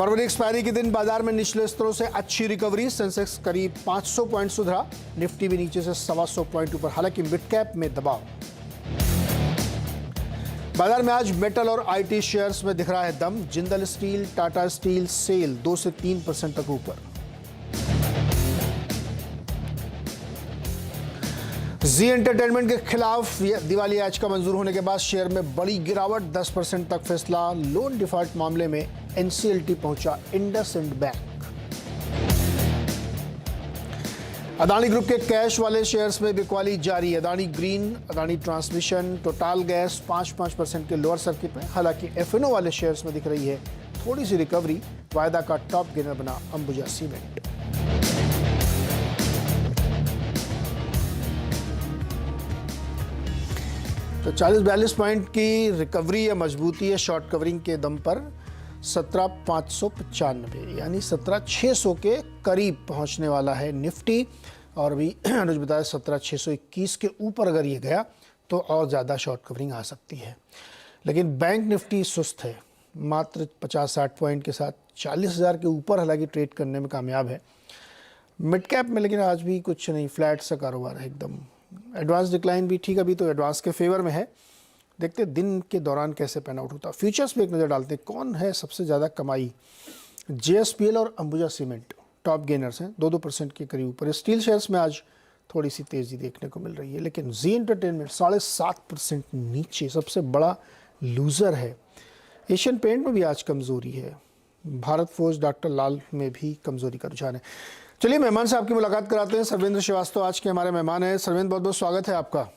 फरवरी expiry के दिन बाजार में निचले स्तरों से अच्छी रिकवरी। सेंसेक्स करीब 500 पॉइंट सुधरा, निफ्टी भी नीचे से 125 पॉइंट ऊपर, हालांकि मिड कैप में दबाव। बाजार में आज मेटल और आईटी शेयर्स में दिख रहा है दम। जिंदल स्टील, टाटा स्टील, सेल 2 से 3% तक ऊपर। जी एंटरटेनमेंट के खिलाफ दिवाली याचिका मंजूर होने के बाद शेयर में बड़ी गिरावट, 10% तक फिसला। लोन डिफॉल्ट मामले में एनसीएलटी पहुंचा इंडसइंड बैंक। अदानी ग्रुप के कैश वाले शेयर्स में बिकवाली जारी। Adani green, Adani transmission, total gas 5% के लोअर सर्किट में। हालांकि एफएनओ वाले शेयर्स में दिख रही है थोड़ी सी रिकवरी। वायदा का टॉप गेनर बना अंबुजा सीमेंट। तो 40-42 पॉइंट की रिकवरी या मजबूती है शॉर्ट कवरिंग के दम पर। 17,595 यानी 17,600 के करीब पहुंचने वाला है निफ्टी। और भी अनुज बताया 17,621 के ऊपर अगर ये गया तो और ज़्यादा शॉर्ट कवरिंग आ सकती है। लेकिन बैंक निफ्टी सुस्त है, मात्र 50-60 पॉइंट के साथ 40,000 के ऊपर हालांकि ट्रेड करने में कामयाब है। मिड कैप में लेकिन आज भी कुछ नहीं, फ्लैट सा कारोबार है एकदम। एडवांस डिक्लाइन भी ठीक, अभी तो एडवांस के फेवर में है। देखते दिन के दौरान कैसे पैन आउट होता। फ्यूचर्स पे एक नज़र डालते हैं, कौन है सबसे ज़्यादा कमाई। जेएसपीएल और अंबुजा सीमेंट टॉप गेनर्स हैं, 2-2% के करीब ऊपर। स्टील शेयर्स में आज थोड़ी सी तेज़ी देखने को मिल रही है, लेकिन जी एंटरटेनमेंट 7.5% नीचे सबसे बड़ा लूज़र है। एशियन पेंट में भी आज कमज़ोरी है। भारत फोर्ज, डॉक्टर लाल में भी कमज़ोरी का रुझान है। चलिए मेहमान से आपकी मुलाकात कराते हैं। सर्वेंद्र श्रीवास्तव आज के हमारे मेहमान हैं। सर्वेंद्र, बहुत बहुत स्वागत है आपका।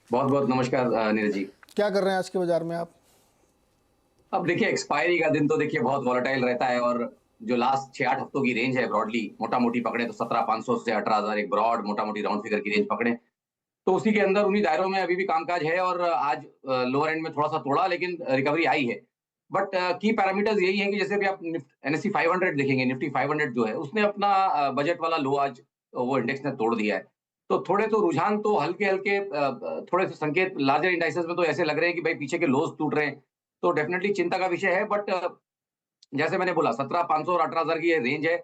बहुत बहुत नमस्कार नीरज जी। क्या कर रहे हैं आज के बाजार में आप? अब देखिए, एक्सपायरी का दिन तो देखिए बहुत वॉलेटाइल रहता है, और जो लास्ट 6-8 हफ्तों की रेंज है ब्रॉडली मोटा मोटी पकड़े तो 17,500 से 18,000 एक ब्रॉड मोटा मोटी राउंड फिगर की रेंज पकड़े तो उसी के अंदर उन्हीं दायरों में अभी भी कामकाज है। और आज लोअर एंड में थोड़ा सा तोड़ा, लेकिन रिकवरी आई है। बट की पैरामीटर्स यही है कि जैसे भी आप एनएससी 500 देखेंगे, निफ्टी 500 जो है उसने अपना बजट वाला लो आज वो इंडेक्स ने तोड़ दिया है। तो थोड़े तो रुझान तो हल्के हल्के थोड़े से संकेत लार्जर इंडाइसेस में तो ऐसे लग रहे हैं कि भाई पीछे के लोज टूट रहे हैं, तो डेफिनेटली चिंता का विषय है। बट जैसे मैंने बोला 17,500 और 18,000 की ये रेंज है।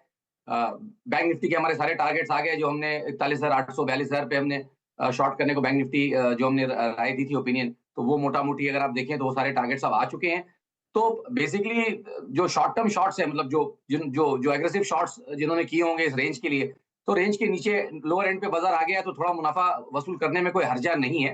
बैंक निफ्टी के हमारे सारे टारगेट्स आ गए, जो हमने 41,800 42,000 पे हमने शॉर्ट करने को बैंक निफ्टी जो हमने राय दी थी ओपिनियन, तो वो मोटा मोटी अगर आप देखें तो वो सारे टारगेट्स अब आ चुके हैं। तो बेसिकली जो शॉर्ट टर्म शॉर्ट्स है, मतलब जो एग्रेसिव शॉर्ट्स जिन्होंने किए होंगे इस रेंज के लिए, तो रेंज के नीचे लोअर एंड पे बाजार आ गया तो थोड़ा मुनाफा वसूल करने में कोई हर्जा नहीं है।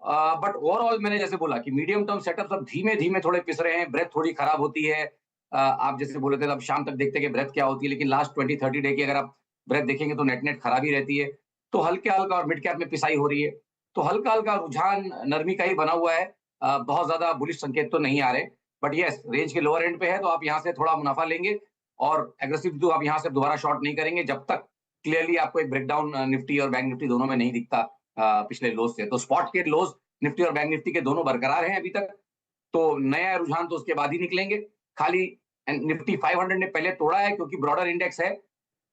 बट ओवरऑल मैंने जैसे बोला कि मीडियम टर्म सेटअप सब धीमे धीमे थोड़े पिस रहे हैं, ब्रेथ थोड़ी खराब होती है। आप जैसे बोले थे अब शाम तक देखते हैं कि ब्रेथ क्या होती है, लेकिन लास्ट 20-30 डे की अगर आप ब्रेथ देखेंगे तो नेट नेट खराब ही रहती है। तो हल्का हल्का और मिड कैप में पिसाई हो रही है, तो हल्का हल्का रुझान नरमी का ही बना हुआ है। बहुत ज्यादा बुलिश संकेत तो नहीं आ रहे। बट यस, रेंज के लोअर एंड पे है तो आप यहाँ से थोड़ा मुनाफा लेंगे, और एग्रेसिव तो आप यहाँ से दोबारा शॉर्ट नहीं करेंगे जब तक क्लियरली आपको एक ब्रेकडाउन निफ्टी और बैंक निफ्टी दोनों में नहीं दिखता पिछले लोज से। तो स्पॉट के लोज निफ्टी और बैंक निफ्टी के दोनों बरकरार हैं अभी तक, तो नया रुझान तो उसके बाद ही निकलेंगे। खाली निफ्टी 500 ने पहले तोड़ा है क्योंकि ब्रॉडर इंडेक्स है,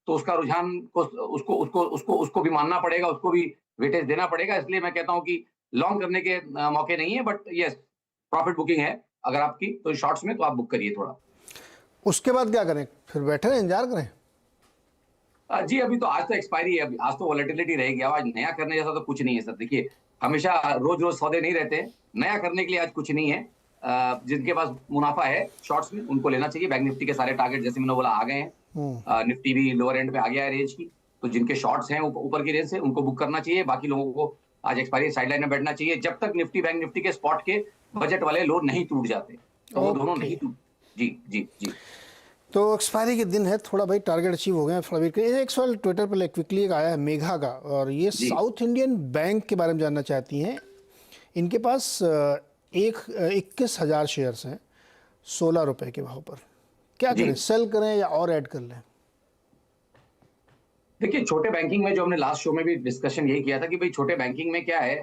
तो उसका रुझान को उसको उसको उसको उसको भी मानना पड़ेगा, उसको भी वेटेज देना पड़ेगा। इसलिए मैं कहता हूं कि लॉन्ग करने के मौके नहीं है, बट यस प्रॉफिट बुकिंग है अगर आपकी, तो शॉर्ट्स में तो आप बुक करिए थोड़ा। उसके बाद क्या करें? फिर बैठे रहें, इंतजार करें? जी अभी तो आज तो एक्सपायरी है, आज तो वॉलेटिलिटी रहेगी। आज नया करने जैसा तो कुछ नहीं है सर। देखिए, हमेशा रोज रोज सौदे नहीं रहते, नया करने के लिए आज कुछ नहीं है। जिनके पास मुनाफा है शॉर्ट्स में उनको लेना चाहिए। बैंक निफ्टी के सारे टारगेट जैसे मैंने बोला आ गए हैं। निफ्टी भी लोअर एंड पे आ गया है रेंज की, तो जिनके शॉर्ट्स हैं ऊपर की रेंज से उनको बुक करना चाहिए। बाकी लोगों को आज एक्सपायरी साइडलाइन में बैठना चाहिए जब तक निफ्टी बैंक निफ्टी के स्पॉट के बजट वाले लो नहीं टूट जाते, तो वो दोनों नहीं टूट। जी जी जी। तो एक्सपायरी के दिन है, थोड़ा भाई टारगेट अचीव हो गए हैं। थोड़ा एक सवाल ट्विटर पर क्विकली एक आया है मेघा का, और ये साउथ इंडियन बैंक के बारे में जानना चाहती हैं। इनके पास 21,000 शेयर्स हैं 16 रुपए के भाव पर। क्या करें, सेल करें या और ऐड कर लें? देखिए, छोटे बैंकिंग में जो हमने लास्ट शो में भी डिस्कशन यही किया था कि भाई छोटे बैंकिंग में क्या है,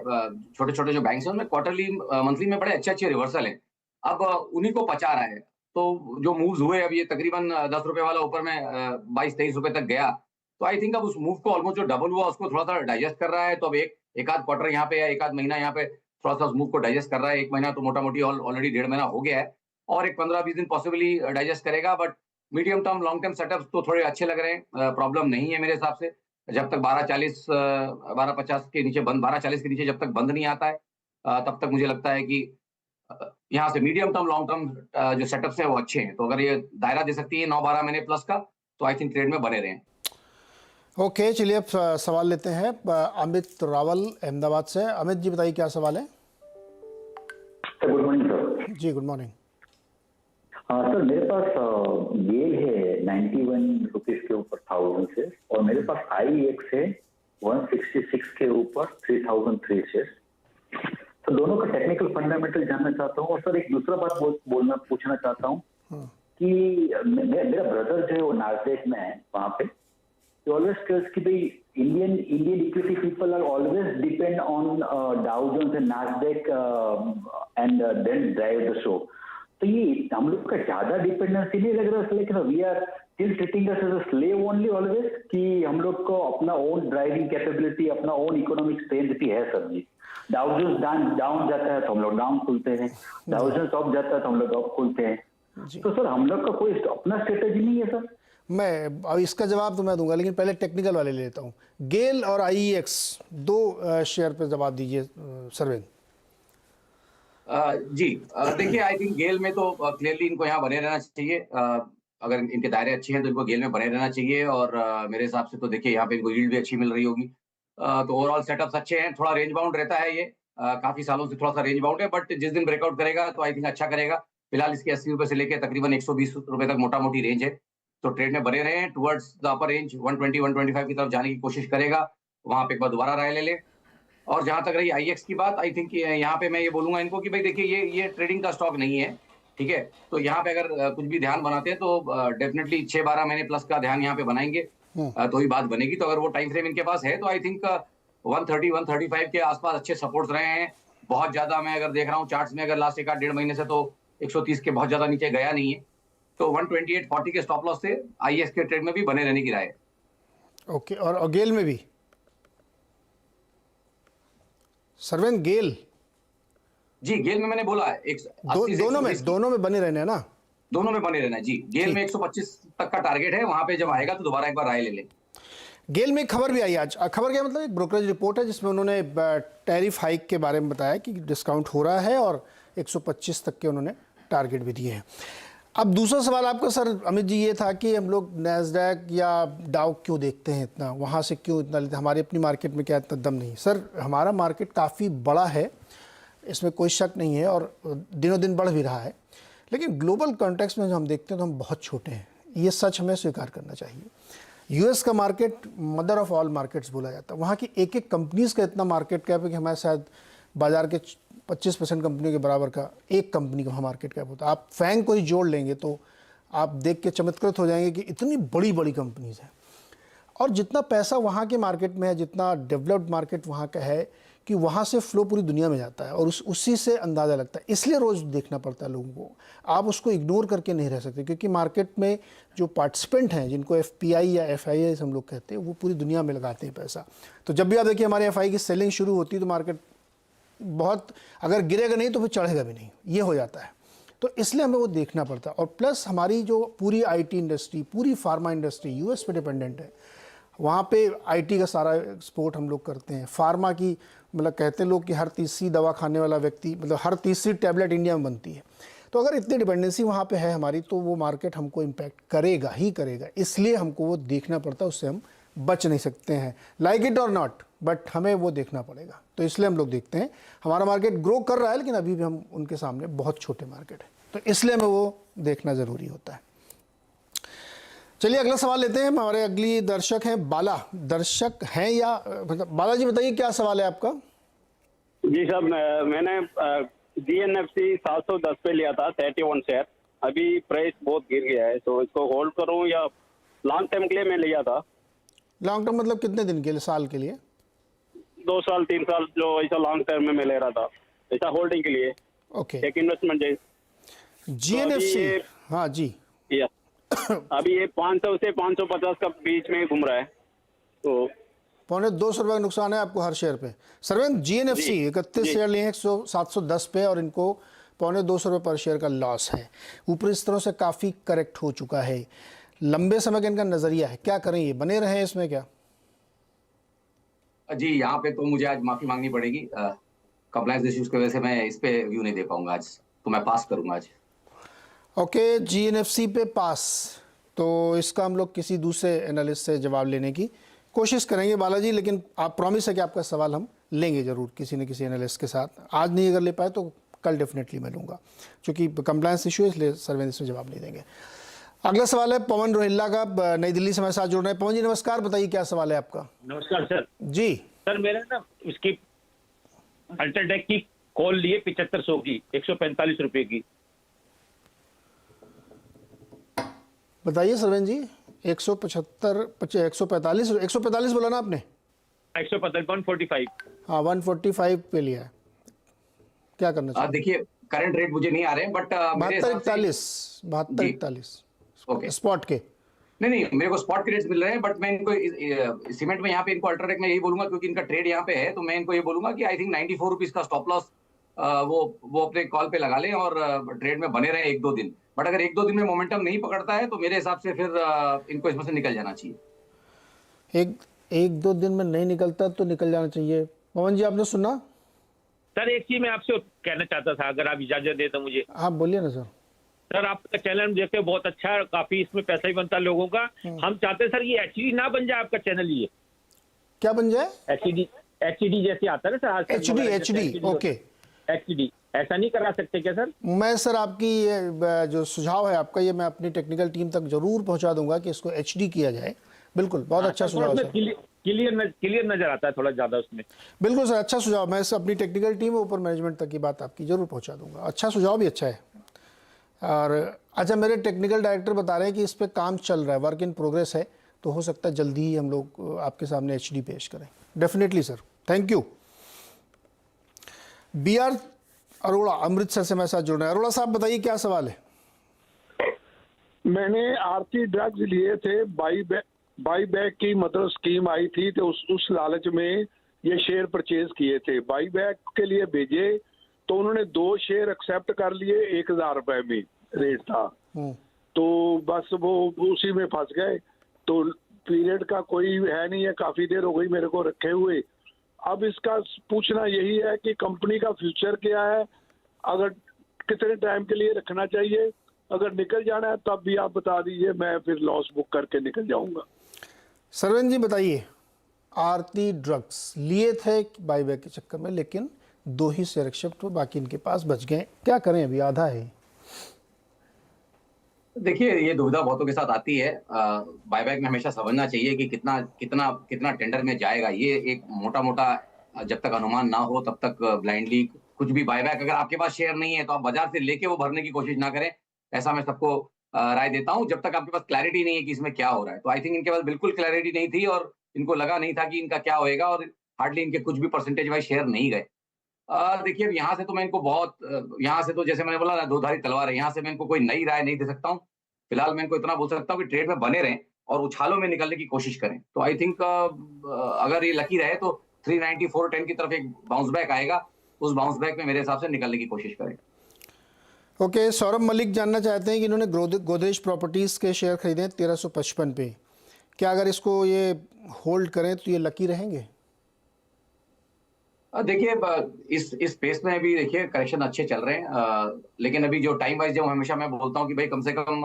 छोटे छोटे जो बैंक्स हैं उनमें क्वार्टरली मंथली में बड़े अच्छे अच्छे रिवर्सल हैं। अब उन्हीं को पचा रहा है। तो जो मूव्स हुए, अब ये तकरीबन 10 रुपए वाला ऊपर में 22-23 रुपए तक गया, तो आई थिंक अब उस मूव को ऑलमोस्ट जो डबल हुआ उसको थोड़ा सा डाइजेस्ट कर रहा है। तो अब एक आध क्वार्टर यहाँ पे या एक आध महीना यहाँ पे थोड़ा सा उस मूव को डाइजेस्ट कर रहा है। एक महीना तो मोटा मोटी ऑलरेडी 1.5 महीना हो गया है। और एक 15-20 दिन पॉसिबली डाइजेस्ट करेगा, but medium term long term setups तो थोड़े अच्छे लग रहे हैं, प्रॉब्लम नहीं है मेरे हिसाब से। जब तक 1250 के नीचे बंद 1240 के नीचे जब तक बंद नहीं आता है, तब तक मुझे लगता है कि यहाँ से मीडियम टर्म लॉन्ग टर्म जो सेटअप्स हैं वो अच्छे हैं। तो अगर ये दायरा दे सकती है 9-12 महीने प्लस का, तो आई थिंक ट्रेड में बने रहें। ओके, चलिए अब सवाल लेते हैं अमित रावल अहमदाबाद से। अमित जी बताइए क्या सवाल है। Sir good morning sir. जी गुड मॉर्निंग। सर मेरे पास गेल है 91 रुपीज के ऊपर 1000 शेयर, और मेरे पास IEX है 166 के ऊपर 3003 शेयर। तो दोनों का टेक्निकल फंडामेंटल जानना चाहता हूँ। और सर एक दूसरा बात पूछना चाहता हूँ कि मेरा ब्रदर जो है वो नास्डेक में है, वहाँ पे ऑलवेज टेल्स कि भाई Indian equity people are always depend on Dow Jones and Nasdaq and then drive the show. तो ये हम लोग का ज्यादा डिपेंडेंसी नहीं लग रहा है, लेकिन we are still treating us as a slave only always, कि हम लोग को अपना ओन ड्राइविंग कैपेबिलिटी, अपना ओन इकोनॉमिक स्ट्रेंथ भी है सर जी। डाउ जोन्स डाउन जाता है तो हम लोग डाउन खुलते हैं, डाउ जोन्स अप जाता है तो हम लोग अप खुलते हैं। तो सर हम लोग का कोई अपना स्ट्रेटेजी नहीं है सर। मैं अब इसका जवाब तो मैं दूंगा, लेकिन पहले टेक्निकल वाले ले लेता हूँ। गेल और IEX दो शेयर पे जवाब दीजिए सरवेन। जी देखिए, आई थिंक गेल में तो क्लियरली इनको यहाँ बने रहना चाहिए। अगर इनके दायरे अच्छे हैं तो इनको गेल में बने रहना चाहिए, और मेरे हिसाब से तो देखिए यहाँ पे इनको यील्ड भी अच्छी मिल रही होगी। तो ओवरऑल सेटअप्स अच्छे हैं। थोड़ा रेंज बाउंड रहता है ये, काफी सालों से थोड़ा सा रेंज बाउंड है, बट जिस दिन ब्रेकआउट करेगा तो आई थिंक अच्छा करेगा। फिलहाल इसके 80 रुपए से लेकर तकरीबन 120 रुपए तक मोटा मोटी रेंज है। तो ट्रेड में बने रहे हैं, टुवर्ड्स द अपर रेंज 120-125 की तरफ जाने की कोशिश करेगा। वहां पे एक बार दोबारा राय ले ले। और जहां तक रही IEX की बात, आई थिंक यहाँ पे मैं ये बोलूंगा इनको कि भाई देखिए ये ट्रेडिंग का स्टॉक नहीं है, ठीक है। तो यहाँ पे अगर कुछ भी ध्यान बनाते हैं तो डेफिनेटली 6-12 महीने प्लस का ध्यान यहाँ पे बनाएंगे, तो ही बात बनेगी। तो अगर वो टाइम फ्रेम इनके पास है तो आई थिंक 130-135 के आसपास अच्छे सपोर्ट्स रहे हैं। बहुत ज्यादा मैं अगर देख रहा हूँ चार्ट्स में, अगर लास्ट 1-1.5 महीने से तो 130 के बहुत ज्यादा नीचे गया नहीं है। तो 128.40 के स्टॉप लॉस से IEX के ट्रेड में भी बने रहने की राय है। ओके, और गेल में भी सरवेन गेल? जी गेल में मैंने बोला है दोनों में बने रहने हैं ना? दोनों में बने रहना है जी। गेल में 125 तक का टारगेट है, वहां पे जब आएगा तो दोबारा एक बार राय ले लें। गेल में एक खबर भी आई आज। खबर क्या मतलब, एक ब्रोकरेज रिपोर्ट है जिसमें उन्होंने टैरिफ हाइक के बारे में बताया कि डिस्काउंट हो रहा है और 125 तक के उन्होंने टारगेट भी दिए हैं। अब दूसरा सवाल आपका सर अमित जी ये था कि हम लोग नैस्डैक या डाउ क्यों देखते हैं इतना, वहाँ से क्यों इतना लेते हैं, हमारी अपनी मार्केट में क्या इतना दम नहीं? सर हमारा मार्केट काफ़ी बड़ा है, इसमें कोई शक नहीं है, और दिनों दिन बढ़ भी रहा है। लेकिन ग्लोबल कॉन्टेक्स्ट में जो हम देखते हैं तो हम बहुत छोटे हैं, ये सच हमें स्वीकार करना चाहिए। US का market mother of all markets बोला जाता है। वहाँ की एक एक कंपनीज़ का इतना मार्केट कैप है कि हमारे शायद बाजार के 25% कंपनियों के बराबर का एक कंपनी का मार्केट कैप होता है। आप फैंग को ही जोड़ लेंगे तो आप देख के चमत्कृत हो जाएंगे कि इतनी बड़ी बड़ी कंपनीज़ हैं। और जितना पैसा वहाँ के मार्केट में है, जितना डेवलप्ड मार्केट वहाँ का है, कि वहाँ से फ्लो पूरी दुनिया में जाता है और उसी से अंदाज़ा लगता है। इसलिए रोज़ देखना पड़ता है लोगों को, आप उसको इग्नोर करके नहीं रह सकते, क्योंकि मार्केट में जो पार्टिसिपेंट हैं, जिनको FPI या FII हम लोग कहते हैं, वो पूरी दुनिया में लगाते हैं पैसा। तो जब भी आप देखिए हमारे FI की सेलिंग शुरू होती है तो मार्केट बहुत, अगर गिरेगा नहीं तो फिर चढ़ेगा भी नहीं, ये हो जाता है। तो इसलिए हमें वो देखना पड़ता है। और प्लस हमारी जो पूरी IT इंडस्ट्री, पूरी फार्मा इंडस्ट्री US पे डिपेंडेंट है। वहाँ पे IT का सारा एक्सपोर्ट हम लोग करते हैं। फार्मा की मतलब कहते हैं लोग कि हर तीसरी दवा खाने वाला व्यक्ति, मतलब हर तीसरी टैबलेट इंडिया में बनती है। तो अगर इतनी डिपेंडेंसी वहाँ पे है हमारी, तो वो मार्केट हमको इम्पैक्ट करेगा ही करेगा। इसलिए हमको वो देखना पड़ता है, उससे हम बच नहीं सकते हैं, लाइक इट और नॉट, बट हमें वो देखना पड़ेगा। तो इसलिए हम लोग देखते हैं। हमारा मार्केट ग्रो कर रहा है, लेकिन अभी भी हम उनके सामने बहुत छोटे मार्केट है, तो इसलिए हमें वो देखना ज़रूरी होता है। चलिए अगला सवाल लेते हैं। हमारे अगली दर्शक हैं बाला। दर्शक हैं या मतलब बाला जी बताइए क्या सवाल है आपका? जी साहब, मैंने GNFC 710 पे लिया था 31 शेयर। अभी प्राइस बहुत गिर गया है, तो इसको होल्ड करूं या लॉन्ग टर्म के लिए मैं लिया था। लॉन्ग टर्म मतलब कितने दिन के लिए? साल के लिए? 2 साल 3 साल, जो ऐसा लॉन्ग टर्म में मैं ले रहा था, ऐसा होल्डिंग के लिए। ओके, एक इन्वेस्टमेंट जैसे GNFC। हाँ जी। अभी ये 500 से 550 का बीच में घूम रहा है, तो ₹250 का नुकसान है आपको हर शेयर पे। सरवेंद्र, GNFC 31 शेयर लिए हैं 710 पे और इनको ₹250 पर शेयर का लॉस है। ऊपरी स्तरों से काफ़ी करेक्ट हो चुका है। लंबे समय का इनका नज़रिया है, क्या करें, ये बने रहे इसमें क्या? जी, यहाँ पे तो मुझे आज माफी मांगनी पड़ेगी। कंप्लायंस इश्यूज की वजह से मैं इस पे व्यू नहीं दे पाऊंगा आज, तो मैं पास करूंगा आज। ओके, जीएनएफसी पे पास। तो इसका हम लोग किसी दूसरे एनालिस्ट से जवाब लेने की कोशिश करेंगे बालाजी, लेकिन आप प्रॉमिस है कि आपका सवाल हम लेंगे ज़रूर किसी न किसी एनालिस्ट के साथ। आज नहीं अगर ले पाए तो कल डेफिनेटली मैं लूँगा, क्योंकि कंप्लायंस इशू है इसलिए सर्वेंट इसमें जवाब नहीं देंगे। अगला सवाल है पवन रोहिल्ला का, नई दिल्ली से हमारे साथ जुड़ रहे हैं। पवन जी नमस्कार, बताइए क्या सवाल है आपका? नमस्कार सर। जी सर मेरा ना उसकी अल्ट्राटेक की कॉल लिए 7500 की, 145 रुपए की। बताइए सर्वेन जी। 145 बोला ना आपने? 145 हाँ, 145 पे लिया है, क्या करना चाहिए? देखिए, करंट रेट मुझे नहीं आ रहे हैं, बट मेरे हिसाब से 72-41 ओके। स्पॉट के। नहीं, मेरे को स्पॉट के रेट्स मिल रहे हैं, बट मैं इनको सीमेंट में यहाँ पे इनको अल्ट्राटेक में यही बोलूंगा, क्योंकि इनका ट्रेड यहाँ पे है, तो मैं इनको ये बोलूंगा कि आई थिंक 94 रुपीज का स्टॉप लॉस वो अपने कॉल पे लगा लें और ट्रेड में बने रहे 1-2 दिन। बट अगर 1-2 दिन में मोमेंटम नहीं पकड़ता है तो मेरे हिसाब से फिर इनको इसमें से निकल जाना चाहिए। एक दो दिन में नहीं निकलता तो निकल जाना चाहिए। पवन जी आपने सुना? सर एक चीज मैं आपसे कहना चाहता था, अगर आप इजाजत दे तो मुझे। हाँ बोलिए ना सर। सर आपका चैनल देखते हैं, बहुत अच्छा है, काफी इसमें पैसा ही बनता है लोगों का। हम चाहते हैं सर ये एचडी ना बन जाए आपका चैनल, ये क्या बन जाए? एचडी जैसे आता है ना सर, एचडी ओके। एचडी ऐसा नहीं करा सकते क्या सर? मैं सर आपकी ये जो सुझाव है आपका, ये मैं अपनी टेक्निकल टीम तक जरूर पहुंचा दूंगा कि इसको एचडी किया जाए। बिल्कुल, बहुत अच्छा सुझाव है। क्लियर नजर आता है थोड़ा ज्यादा उसमें। बिल्कुल सर, अच्छा सुझाव। मैं अपनी टेक्निकल टीम ऊपर मैनेजमेंट तक की बात आपकी जरूर पहुंचा दूंगा। अच्छा सुझाव भी अच्छा है। और अच्छा, मेरे टेक्निकल डायरेक्टर बता रहे हैं कि इस पर काम चल रहा है, वर्क इन प्रोग्रेस है, तो हो सकता है जल्दी ही हम लोग आपके सामने एचडी पेश करें। Definitely sir, thank you. BR Arora Amritsar से मेरे साथ जुड़ रहे हैं। अरोड़ा साहब बताइए क्या सवाल है? मैंने आरती ड्रग्स लिए थे, बाई बैक की मतलब स्कीम आई थी, तो उस लालच में ये शेयर परचेज किए थे। बाई बैक के लिए भेजे तो उन्होंने 2 शेयर एक्सेप्ट कर लिए, 1000 रुपए में रेट था, तो बस वो उसी में फंस गए। तो पीरियड का कोई है नहीं है, काफी देर हो गई मेरे को रखे हुए। अब इसका पूछना यही है कि कंपनी का फ्यूचर क्या है, अगर कितने टाइम के लिए रखना चाहिए, अगर निकल जाना है तब भी आप बता दीजिए, मैं फिर लॉस बुक करके निकल जाऊंगा। सरवन जी बताइए। आरती ड्रग्स लिए थे बाईबैक के चक्कर में, लेकिन 2 ही शेयर एक्सेप्ट हुए, बाकी इनके पास बच गए, क्या करें? अभी आधा है। देखिए, ये दुविधा बहुतों के साथ आती है। बायबैक में हमेशा समझना चाहिए कि कितना टेंडर में जाएगा। ये एक मोटा जब तक अनुमान ना हो तब तक ब्लाइंडली कुछ भी बायबैक, अगर आपके पास शेयर नहीं है तो आप बाजार से लेके वो भरने की कोशिश ना करें, ऐसा मैं सबको राय देता हूं, जब तक आपके पास क्लैरिटी नहीं है कि इसमें क्या हो रहा है। तो आई थिंक इनके पास बिल्कुल क्लैरिटी नहीं थी और इनको लगा नहीं था कि इनका क्या होएगा, और हार्डली इनके कुछ भी परसेंटेज वाइज शेयर नहीं गए। देखिए, अब यहाँ से तो मैं इनको यहाँ से तो जैसे मैंने बोला ना, 2 धारी तलवार है। यहाँ से मैं इनको कोई नई राय नहीं दे सकता हूँ। फिलहाल मैं इनको इतना बोल सकता हूँ कि ट्रेड में बने रहें और उछालों में निकलने की कोशिश करें। तो आई थिंक अगर ये लकी रहे तो 394.10 की तरफ एक बाउंस बैक आएगा, उस बाउंस बैक में मेरे हिसाब से निकलने की कोशिश करें। ओके, सौरभ मलिक जानना चाहते हैं कि इन्होंने गोदरेज प्रॉपर्टीज के शेयर खरीदे 1355 पे, क्या अगर इसको ये होल्ड करें तो ये लकी रहेंगे? देखिए, इस स्पेस में भी देखिए करेक्शन अच्छे चल रहे हैं, लेकिन अभी जो टाइम वाइज, जो हमेशा मैं बोलता हूँ कि भाई कम से कम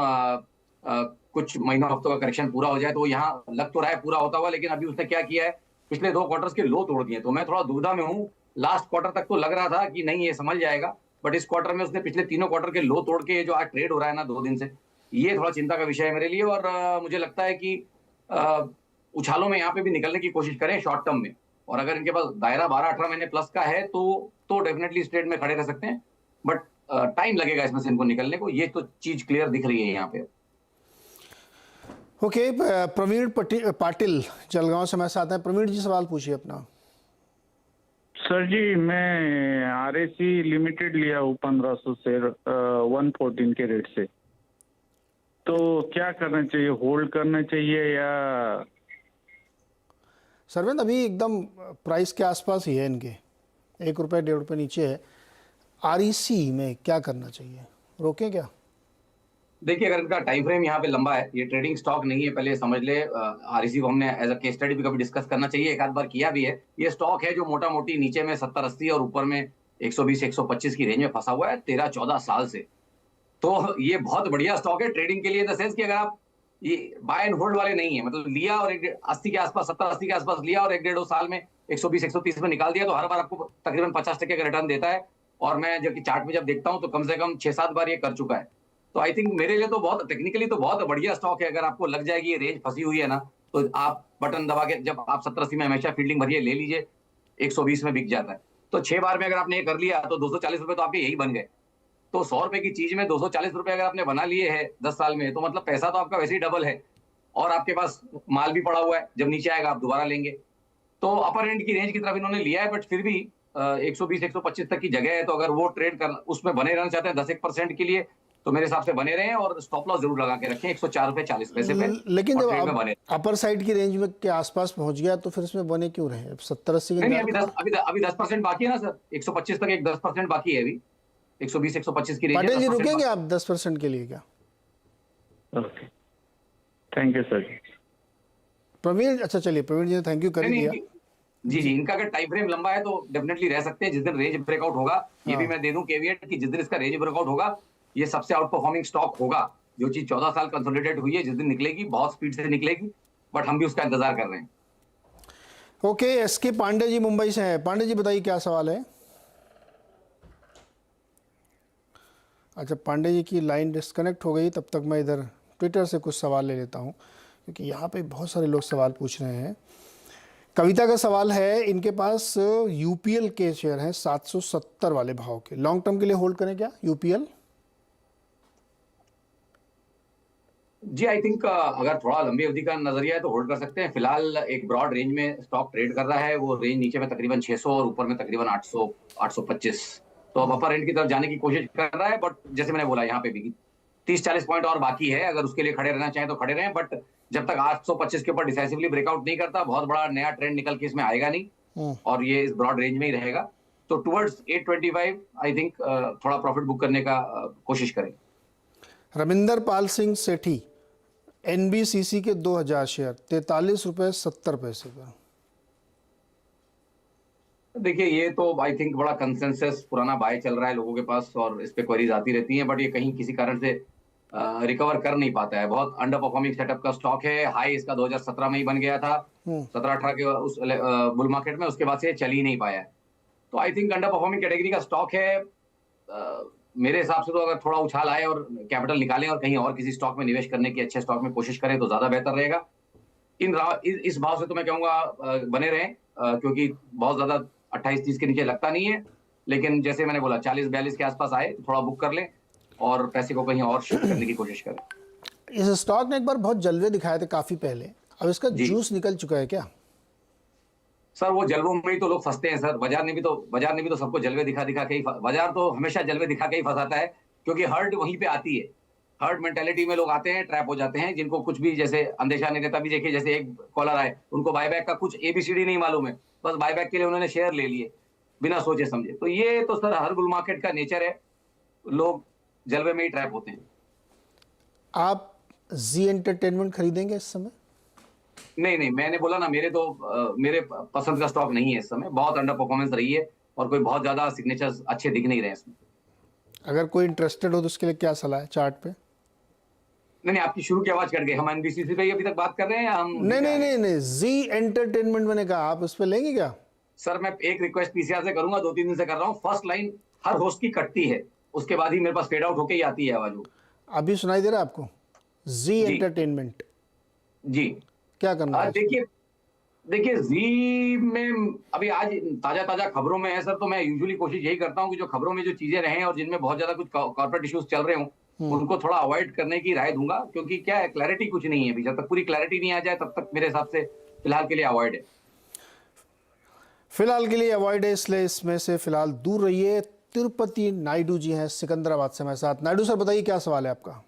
कुछ महीनों हफ्तों का करेक्शन पूरा हो जाए, तो यहाँ लग तो रहा है पूरा होता हुआ, लेकिन अभी उसने क्या किया है, पिछले 2 क्वार्टर्स के लो तोड़ दिए। तो मैं थोड़ा दुविधा में हूँ। लास्ट क्वार्टर तक तो लग रहा था कि नहीं ये संभल जाएगा, बट इस क्वार्टर में उसने पिछले 3 क्वार्टर के लो तोड़ के जो आज ट्रेड हो रहा है ना 2 दिन से, ये थोड़ा चिंता का विषय है मेरे लिए। और मुझे लगता है कि उछालों में यहाँ पे भी निकलने की कोशिश करें शॉर्ट टर्म में, और अगर इनके पास दायरा 12-18 महीने प्लस का है तो डेफिनेटली इस ट्रेड में खड़े रह सकते हैं, बट टाइम लगेगा इसमें से इनको निकलने को। ये तो चीज क्लियर दिख रही है यहाँ पे। ओके, प्रवीण पाटिल जलगांव से हमारे साथ हैं। प्रवीण जी सवाल पूछिए अपना। सर जी, मैं RAC लिमिटेड लिया हूँ 1500 शेयर 114 के रेट से, तो क्या करना चाहिए? होल्ड करना चाहिए या? सरवेंद अभी एकदम प्राइस के आसपास ही है इनके, ₹1 ₹1.5 नीचे है। आरईसी में क्या करना चाहिए, रोकें क्या? देखिए, अगर इनका टाइम फ्रेम यहाँ पे लंबा है, ये ट्रेडिंग स्टॉक नहीं है, पहले समझ ले। आरईसी को हमने एज अ केस स्टडी भी कभी डिस्कस करना चाहिए, एक आध बार किया भी है। ये स्टॉक है जो मोटा मोटी नीचे में 70-80 और ऊपर में 120-125 की रेंज में फंसा हुआ है 13-14 साल से। तो ये बहुत बढ़िया स्टॉक है ट्रेडिंग के लिए, इन द सेंस कि अगर आप ये बाय एंड होल्ड वाले नहीं है, मतलब लिया और 80 के आसपास, 70-80 के आसपास लिया और 1-1.5 साल में 120-130 में निकाल दिया, तो हर बार आपको तकरीबन 50% का रिटर्न देता है। और मैं जब चार्ट में जब देखता हूँ तो कम से कम 6-7 बार ये कर चुका है। तो आई थिंक मेरे लिए तो बहुत टेक्निकली तो बहुत बढ़िया स्टॉक है। अगर आपको लग जाएगी ये रेंज फंसी हुई है ना, तो आप बटन दबा के, जब आप 70-80 में हमेशा फील्डिंग भरिए, ले लीजिए, 120 में बिक जाता है। तो 6 बार में अगर आपने ये कर लिया तो 240 रुपए तो आपके यही बन गए। तो 100 रुपए की चीज में 240 रुपए अगर आपने बना लिए है 10 साल में, तो मतलब पैसा तो आपका वैसे ही डबल है और आपके पास माल भी पड़ा हुआ है, जब नीचे आएगा आप दोबारा लेंगे। तो अपर एंड की रेंज की तरफ इन्होंने लिया है, बट फिर भी 120-125 तक की जगह है। तो अगर वो ट्रेड कर उसमें बने रहना चाहते हैं 10-1% के लिए, तो मेरे हिसाब से बने रहें और स्टॉप लॉस जरूर लगा के रखें 104.40 रुपए पे। लेकिन और जब ट्रेड में बने अपर साइड की रेंज में के आसपास पहुंच गया तो फिर इसमें बने क्यों रहे? 70-80 नहीं, के अभी 10% बाकी है ना सर, 125 तक एक 10% बाकी है अभी, 120-125 की रेंज है। पटेल जी 10% रुकेंगे आप 10% के लिए क्या? Okay, thank you sir. Praveen, अच्छा चलिए, प्रवीण जी ने थैंक यू कर ही नहीं, दिया। नहीं, जी जी, इनका अगर टाइम फ्रेम लंबा है तो डेफिनेटली रह सकते हैं। जिस दिन रेंज ब्रेकआउट होगा, ये भी मैं दे दूं केवियट कि जिस दिन इसका रेंज ब्रेकआउट होगा, ये सबसे आउट परफॉर्मिंग स्टॉक होगा। जो चीज 14 साल कंसोलिडेट हुई है, जिस दिन निकलेगी बहुत स्पीड से निकलेगी, बट हम भी उसका इंतजार कर रहे हैं। ओके, एसके पांडे जी मुंबई से हैं। पांडे जी बताइए क्या सवाल है? अच्छा, पांडे जी की लाइन डिस्कनेक्ट हो गई, तब तक मैं इधर ट्विटर से कुछ सवाल ले लेता हूँ, क्योंकि यहाँ पे बहुत सारे लोग सवाल पूछ रहे हैं। कविता का सवाल है, इनके पास यूपीएल के शेयर हैं 770 वाले भाव के, लॉन्ग टर्म के लिए होल्ड करें क्या यूपीएल? जी, आई थिंक अगर थोड़ा लंबी अवधि का नजरिया है तो होल्ड कर सकते हैं। फिलहाल एक ब्रॉड रेंज में स्टॉक ट्रेड कर रहा है, वो रेंज नीचे में तकरीबन 600 और ऊपर में तकरीबन 800-825। तो अब अपर एंड की तरफ जाने की कोशिश कर रहा है, बट जैसे मैंने बोला यहाँ पे भी 30-40 पॉइंट और बाकी है। अगर उसके लिए खड़े रहना चाहें तो खड़े रहें, बट जब तक 825 के ऊपर डिसाइसिवली ब्रेकआउट नहीं करता, बहुत बड़ा नया ट्रेंड निकल के इसमें आएगा नहीं और ये इस ब्रॉड रेंज में ही रहेगा। तो टुवर्ड्स 825 आई थिंक थोड़ा प्रॉफिट बुक करने का कोशिश करें। रविंदर पाल सिंह सेठी, एनबीसीसी के 2000 शेयर 43 रुपये 70 पैसे पर। देखिए, ये तो आई थिंक बड़ा कंसेंसस पुराना बाय चल रहा है लोगों के पास और इस पे क्वेरीज आती रहती हैं, बट ये कहीं किसी कारण से रिकवर कर नहीं पाता है। बहुत अंडर परफॉर्मिंग सेटअप का स्टॉक है। हाई इसका 2017 में ही बन गया था, 17-18 के उस बुल मार्केट में, उसके बाद से चल ही नहीं पाया। तो I think under performing category का स्टॉक है। मेरे हिसाब से तो अगर थोड़ा उछाल आए और कैपिटल निकालें और कहीं और किसी स्टॉक में निवेश करने की अच्छे स्टॉक में कोशिश करें तो ज्यादा बेहतर रहेगा। इस भाव से तो मैं कहूंगा बने रहें, क्योंकि बहुत ज्यादा 28-30 के नीचे लगता नहीं है। लेकिन जैसे मैंने बोला 40-42 के आसपास आए तो थोड़ा बुक कर लें और पैसे को कहीं और शिफ्ट करने की कोशिश करें। इस स्टॉक ने एक बार बहुत जलवे दिखाए थे काफी पहले, अब इसका जूस निकल चुका है क्या? सर, वो जलवों में ही तो लोग फंसते हैं सर। बाजार ने भी तो सबको जलवे दिखा के ही, बाजार तो हमेशा जलवे दिखा के ही फंसाता है, क्योंकि हर्ड वहीं पे आती है। हर्ड मेंटेलिटी में लोग आते हैं, ट्रैप हो जाते हैं, जिनको कुछ भी जैसे अंदेशा नहीं रहता। भी देखिए, जैसे एक कॉलर आए, उनको बायबैक का कुछ एबीसीडी नहीं मालूम है, बस बायबैक के लिए उन्होंने शेयर ले लिए बिना सोचे समझे। तो ये तो सर हर बुल मार्केट का नेचर है, लोग जलवे में ही ट्रैप होते हैं। आप जी एंटरटेनमेंट खरीदेंगे इस समय? नहीं, मैंने बोला ना, मेरे पसंद का स्टॉक नहीं है इस समय। बहुत अंडर परफॉर्मेंस रही है और कोई बहुत ज्यादा सिग्नेचर्स अच्छे दिख नहीं रहे इसमें। अगर कोई इंटरेस्टेड हो तो उसके लिए क्या सलाह है चार्ट पे? नहीं, आपकी शुरू की आवाज कट गई। हम एनबीसीसी पे अभी तक बात कर रहे हैं या हम? नहीं, जी एंटरटेनमेंट मैंने कहा, आप उस पे लेंगे क्या? सर, मैं एक रिक्वेस्ट पीसीआर से करूंगा, 2-3 दिन से कर रहा हूँ। फर्स्ट लाइन हर होस्ट की कटती है, उसके बाद ही मेरे पास फेड आउट होके ही आती है आवाज। अभी सुनाई दे रहा है आपको? जी एंटरटेनमेंट जी, क्या करना है? देखिए जी में अभी आज ताजा खबरों में है सर, तो मैं यूजुअली कोशिश यही करता हूँ कि जो खबरों में जो चीजें रहे और जिनमें बहुत ज्यादा कुछ कॉर्पोरेट इश्यूज चल रहे हों, उनको थोड़ा अवॉइड करने की राय दूंगा, क्योंकि क्या है, क्लैरिटी कुछ नहीं है अभी। जब तक पूरी क्लैरिटी नहीं आ जाए तब तक मेरे हिसाब से फिलहाल के लिए अवॉइड है। फिलहाल के लिए अवॉइड है, इसलिए इसमें से फिलहाल दूर रहिए। तिरुपति नायडू जी हैं सिकंदराबाद से हमारे साथ। नायडू सर बताइए क्या सवाल है आपका?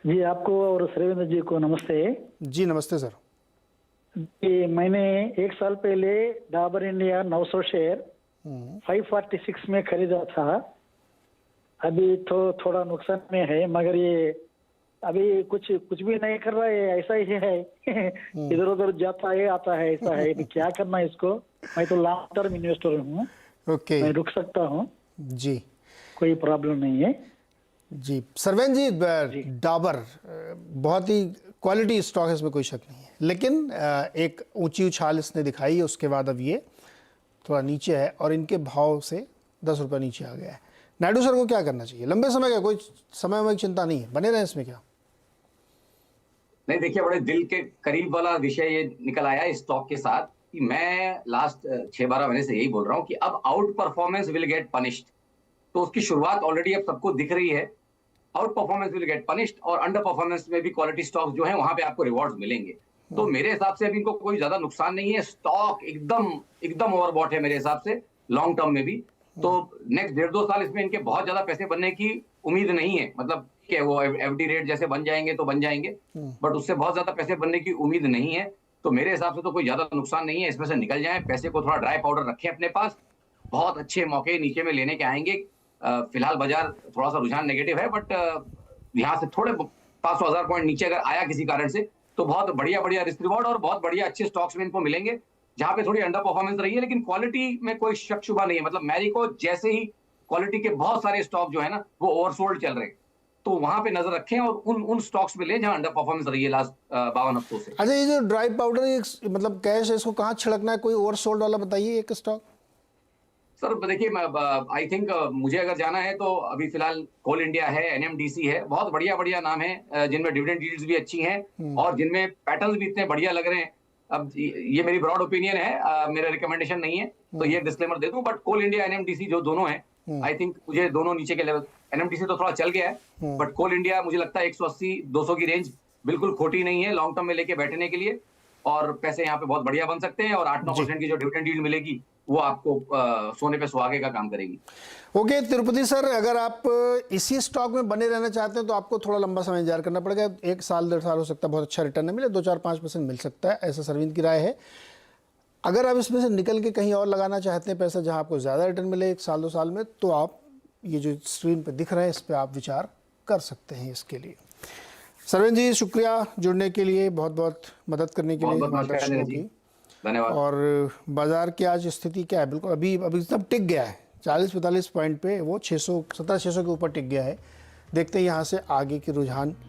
जी, आपको और श्रेवेंद्र जी को नमस्ते। जी नमस्ते सर। मैंने 1 साल पहले डाबर इंडिया 900 शेयर 546 में खरीदा था। अभी तो थोड़ा नुकसान में है, मगर ये अभी कुछ भी नहीं कर रहा है, ऐसा ही है। इधर उधर जाता है आता है, ऐसा है। अभी क्या करना है इसको? मैं तो लॉन्ग टर्म इन्वेस्टर हूँ, ओके मैं रुक सकता हूँ, जी कोई प्रॉब्लम नहीं है। जी। सरवेन जी, डाबर बहुत ही क्वालिटी स्टॉक है, इसमें कोई शक नहीं है, लेकिन एक ऊंची उछाल इसने दिखाई है, उसके बाद अब ये थोड़ा नीचे है और इनके भाव से 10 रुपये नीचे आ गया है। नायडू सर को क्या करना चाहिए? लंबे समय का कोई समय में चिंता नहीं है, बने रहे इसमें क्या? नहीं, देखिए बड़े दिल के करीब वाला विषय ये निकल आया इस स्टॉक के साथ कि मैं लास्ट 6-12 महीने से यही बोल रहा हूँ कि अब out performance will get punished. तो उसकी शुरुआत ऑलरेडी अब सबको दिख रही है। Out performance will get punished और अंडर परफॉर्मेंस में भी क्वालिटी स्टॉक्स जो है वहां पे आपको रिवॉर्ड्स मिलेंगे। तो मेरे हिसाब से अभी इनको कोई ज्यादा नुकसान नहीं है। स्टॉक एकदम ओवरबॉट है मेरे हिसाब से लॉन्ग टर्म में भी। तो नेक्स्ट 1.5-2 साल इसमें इनके बहुत ज्यादा पैसे बनने की उम्मीद नहीं है। मतलब क्या वो एफडी रेट जैसे बन जाएंगे तो बन जाएंगे, बट उससे बहुत ज्यादा पैसे बनने की उम्मीद नहीं है। तो मेरे हिसाब से तो कोई ज्यादा नुकसान नहीं है, इसमें से निकल जाए, पैसे को थोड़ा ड्राई पाउडर रखें अपने पास। बहुत अच्छे मौके नीचे में लेने के आएंगे। फिलहाल बाजार थोड़ा सा रुझान नेगेटिव है, बट यहाँ से थोड़े 500,000 पॉइंट नीचे अगर आया किसी कारण से तो बहुत बढ़िया रिस्क रिवॉर्ड और बहुत बढ़िया अच्छे स्टॉक्स में इनको मिलेंगे जहां पे थोड़ी अंडर परफॉर्मेंस रही है, लेकिन क्वालिटी में कोई शक शुबा नहीं है। मतलब मैरिको जैसे ही क्वालिटी के बहुत सारे स्टॉक जो है ना वो ओवरसोल्ड चल रहे हैं, तो वहां पे नजर रखें और उन स्टॉक्स में लें जहां अंडर परफॉर्मेंस रही है लास्ट 52 हफ्तों से। अच्छा, ये जो ड्राई पाउडर मतलब कैश है, इसको कहाँ छिड़कना है? कोई ओवरसोल्ड वाला बताइए एक स्टॉक। सर देखिए, आई थिंक मुझे अगर जाना है तो अभी फिलहाल कोल इंडिया है, एनएमडीसी है, बहुत बढ़िया नाम है जिनमें डिविडेंड यील्ड्स भी अच्छी हैं और जिनमें पैटर्न्स भी इतने बढ़िया लग रहे हैं। अब ये मेरी ब्रॉड ओपिनियन है, मेरा रिकमेंडेशन नहीं है, तो ये डिस्क्लेमर दे दूं। बट कोल इंडिया एनएमडीसी जो दोनों हैं, आई थिंक मुझे दोनों नीचे के लेवल, एनएमडीसी तो थोड़ा चल गया है, बट कोल इंडिया मुझे लगता है 180-200 की रेंज बिल्कुल खोटी नहीं है लॉन्ग टर्म में लेके बैठने के लिए, और पैसे यहाँ पे बहुत बढ़िया बन सकते हैं। और 8-9% की जो डिविडेंड यील्ड मिलेगी वो आपको सोने पे सुहागे का काम करेगी। ओके तिरुपति सर, अगर आप इसी स्टॉक में बने रहना चाहते हैं तो आपको थोड़ा लंबा समय इंतजार करना पड़ेगा। 1 साल 1.5 साल हो सकता है बहुत अच्छा रिटर्न मिले, 2-4-5% मिल सकता है, ऐसा सरवीन की राय है। अगर आप इसमें से निकल के कहीं और लगाना चाहते हैं पैसा जहां आपको ज़्यादा रिटर्न मिले 1 साल 2 साल में, तो आप ये जो स्क्रीन पर दिख रहा है इस पर आप विचार कर सकते हैं इसके लिए। सरवीन जी शुक्रिया जुड़ने के लिए, बहुत बहुत मदद करने के लिए दर्शकों की, धन्यवाद। और बाजार की आज स्थिति क्या है? बिल्कुल अभी सब टिक गया है 40-45 पॉइंट पे, वो 600 1700 के ऊपर टिक गया है। देखते हैं यहाँ से आगे की रुझान